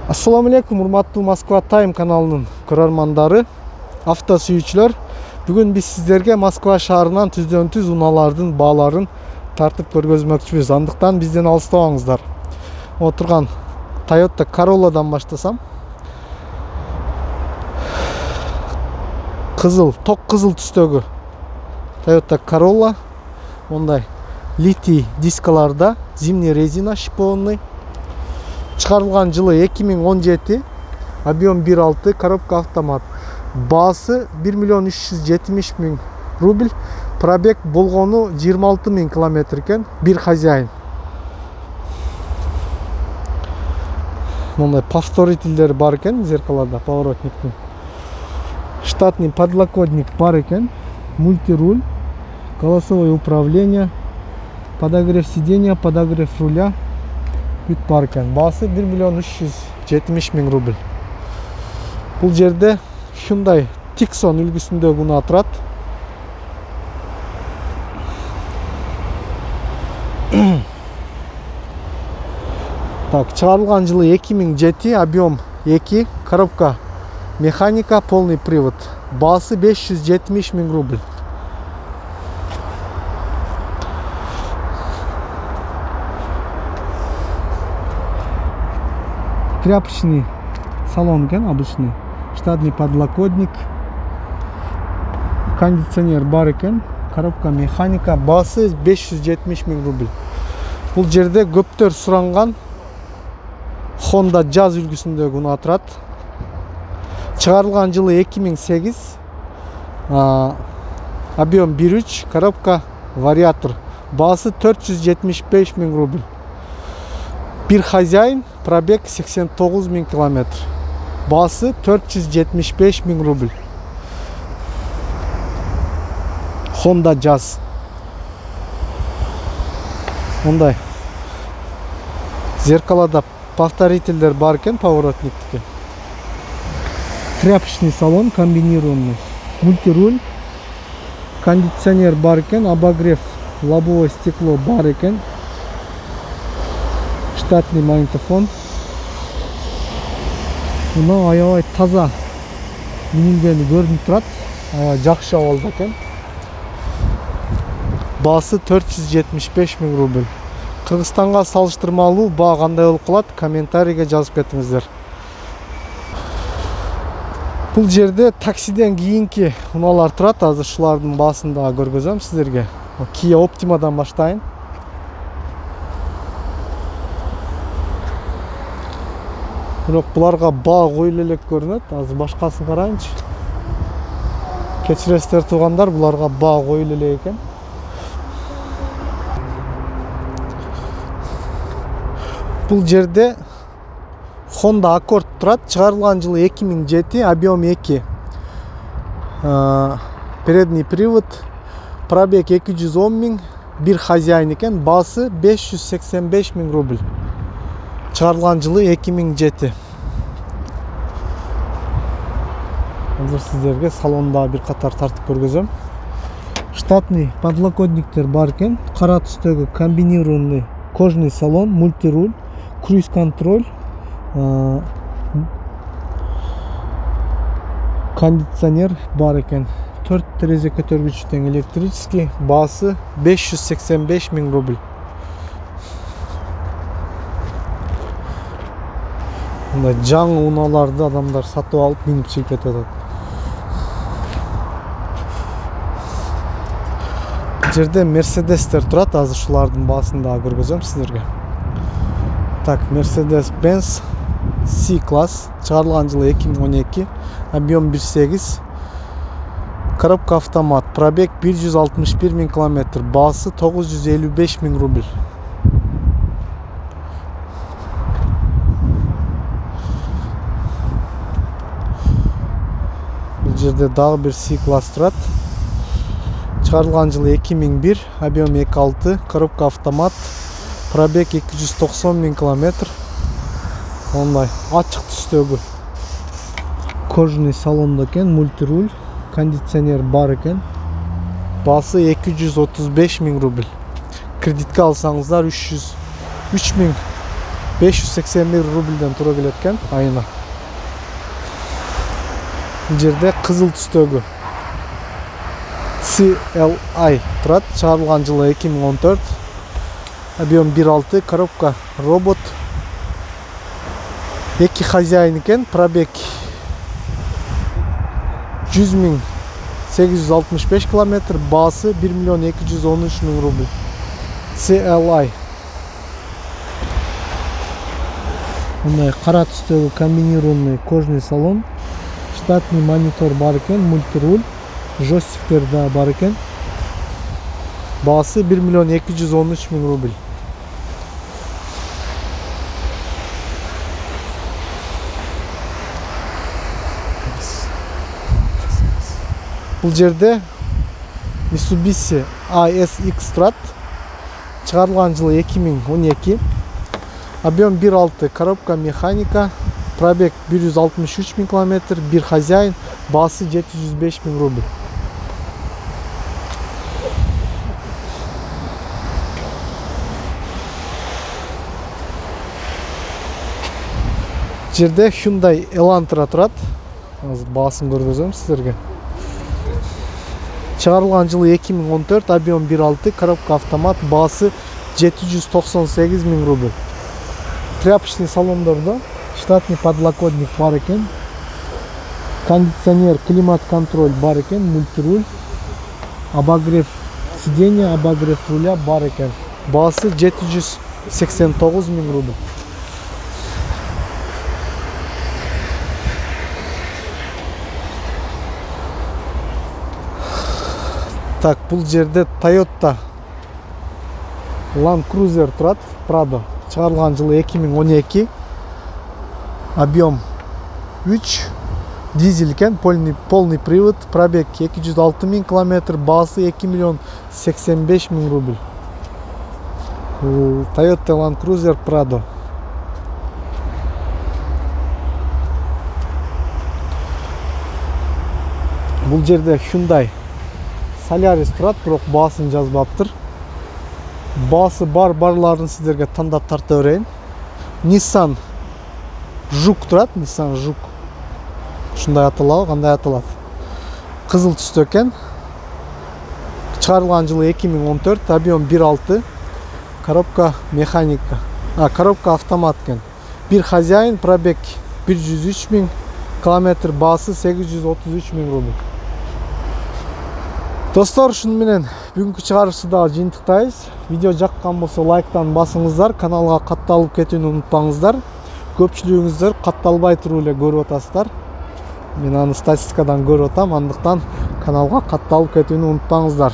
Assalamu alaikum, урматтуу Москва Тайм каналынын көрөрмандары, авто сүйүүчүлөр. Бүгүн биз сиздерге Москва шаарынан түздөн-түз унаалардын бааларын тартып көргөзмөкчүбүз. Андыктан бизден алыстабаңыздар. Отурган Toyota Corolla'дан баштасам. Ток кызыл түстөгү Toyota Corolla. Мондай литий дискаларда, зимний резина шипованный. Çıkarılgan жылы 2017, объем 1.6, коробка автомат. Баасы 1 370 000 рубль, пробег болгону 26 000 километр экен, бир хозяин. Мондай повторительдер бар экен зеркалада, поворотниктин. Штатный подлокотник бар экен, мультируль, голосовое управление, подогрев сиденья, подогрев руля. Бүт бар экен. Баасы 1 370 000 рубль. Бул жерде Hyundai Tucson үлгүсүндөгү унаа турат. Так, чыгарылган жылы 2007, объем 2, коробка механика, полный привод. Баасы 570 000 рубль. Тряпочный салон экен, обычный. Штатный подлокотник. Кондиционер бар экен. Коробка механика. Баасы 570 000 рубль. Бул жерде көптөр суранган Honda Jazz үлгүсүндөгү унаа турат. Чыгарылган жылы 2008. Объем 1.3, коробка вариатор. Баасы 475 000 рубль. Бир хозяин, пробег 89 000 километр. Баасы 475 000 рубль. Honda Jazz. Мондай зеркалада повторительдер бар экен, поворотниктики. Тряпочный салон комбинированный. Мультируль. Кондиционер бар экен, обогрев лобовое стекло бар экен. Штатный магнитофон. Мына аябай таза минилгени көрүнүп турат. Жакшы абалда экен. Баасы 475 000 рубль. Кыргызстанга салыштырмалуу баа кандай болуп калат? Комментарийге жазып кетиңиздер. Бул жерде таксиден кийинки унаалар турат. Азыр шулардын баасын дагы көргөзөм сиздерге. Kia Optima'дан баштайын. Бирок буларга баа коюлуп элек көрүнөт. Азыр башкасын карайынчы. Кечиресиздер туугандар, буларга баа коюлуп элек экен. Бул жерде Honda Accord турат. Чыгарылган жылы 2007, объем 2. Передний привод. Пробег 210 000, бир хозяин экен. Баасы 585 000 рубль. Чыгарылган жылы 2007. Азыр сиздерге салонда бир катар тартып көргөзөм. Штатный подлокотниктер бар экен. Кара түстөгү комбинированный кожаный салон, мультируль, круиз контроль, кондиционер бар экен. 4 терезе көтөргүчтөн электрический. Баасы 585 000 рубль. Жаңы унааларды адамдар сатып алып минип чыгып кетип атат. Жерде Mercedes'тер турат. Азыр шулардын баасын дагы көргөзөм сиздерге. Так, Mercedes-Benz C-класс. Чыгарылган жылы 2012. Объем 1.8. Коробка автомат. Пробег 161 000 километр. Баасы 955 000 рубль. Жерде дагы бир C-класс турат. Чыгарылган жылы 2001, объем 2.6, коробка автомат, пробег 290 000 километр. Ондай ачык түстөгү кожаный салондо экен, мультируль, кондиционер бар экен. Баасы 235 000 рубль. Кредитке алсаңыздар 300 000 581 рубльден тура келет экен айына. Бул жерде кызыл түстөгү CLI турат. Чыгарылган жылы 2014. Объем 1.6, коробка робот. 2 хозяин экен, пробег 100.865 километр, баасы 1.213.000 рубль. CLI. Мындай кара түстөгү комбинированный кожный салон. Штатный монитор бар экен, мультируль, жойстиктер да бар экен. Баасы 1.213.000 рубль. Бул жерде Mitsubishi ASX турат. Чыгарылган жылы 2012. Объем 1.6, коробка механика. Пробег 163.000 километр, bir хозяин, баасы 705.000 рубль. Жерде Hyundai Elantra турат. Баасын көргөзөм сиздерге. Чыгарылган жылы 2014, объем 1.6, коробка автомат, баасы 798.000 рубль. Тряпочный салондордо штатный подлокотник бар экен. Кондиционер, климат-контроль бар экен, мультируль. Обогрев сиденья, обогрев руля бар экен. Баасы 789.000 рубль. Так, бул жерде Toyota Land Cruiser турат, Prado. Чыгарылган жылы 2012. Объем 3, дизель экен, полный привод, пробег 206.000 километр, баасы 2.085.000 рубль. Toyota Land Cruiser Prado. Бул жерде Hyundai Solaris турат, бирок баасын жазбаптыр. Баасы барларын сиздерге тандап тарта берейин. Nissan Juke турат, Nissan Juke. Ушундай аталабы, кандай аталат? Кызыл түстө экен. Чыгарылган жылы 2014, объем 1.6, коробка механика. Коробка автомат экен. Bir хозяин, пробег 103.000 километр, баасы 833.000 рубль. Достор, ушуну менен бүгүнкү чыгарышты да жыйынтыктайбыз. Видео жаккан болсо лайктан басыңыздар, каналга катталып кетүүнү унутпаңыздар. Көпчүлүгүңүздөр катталбай туруп эле көрүп атасыздар. Мен аны статистикадан көрүп атам, андыктан каналга катталып кетүүнү унутпаңыздар.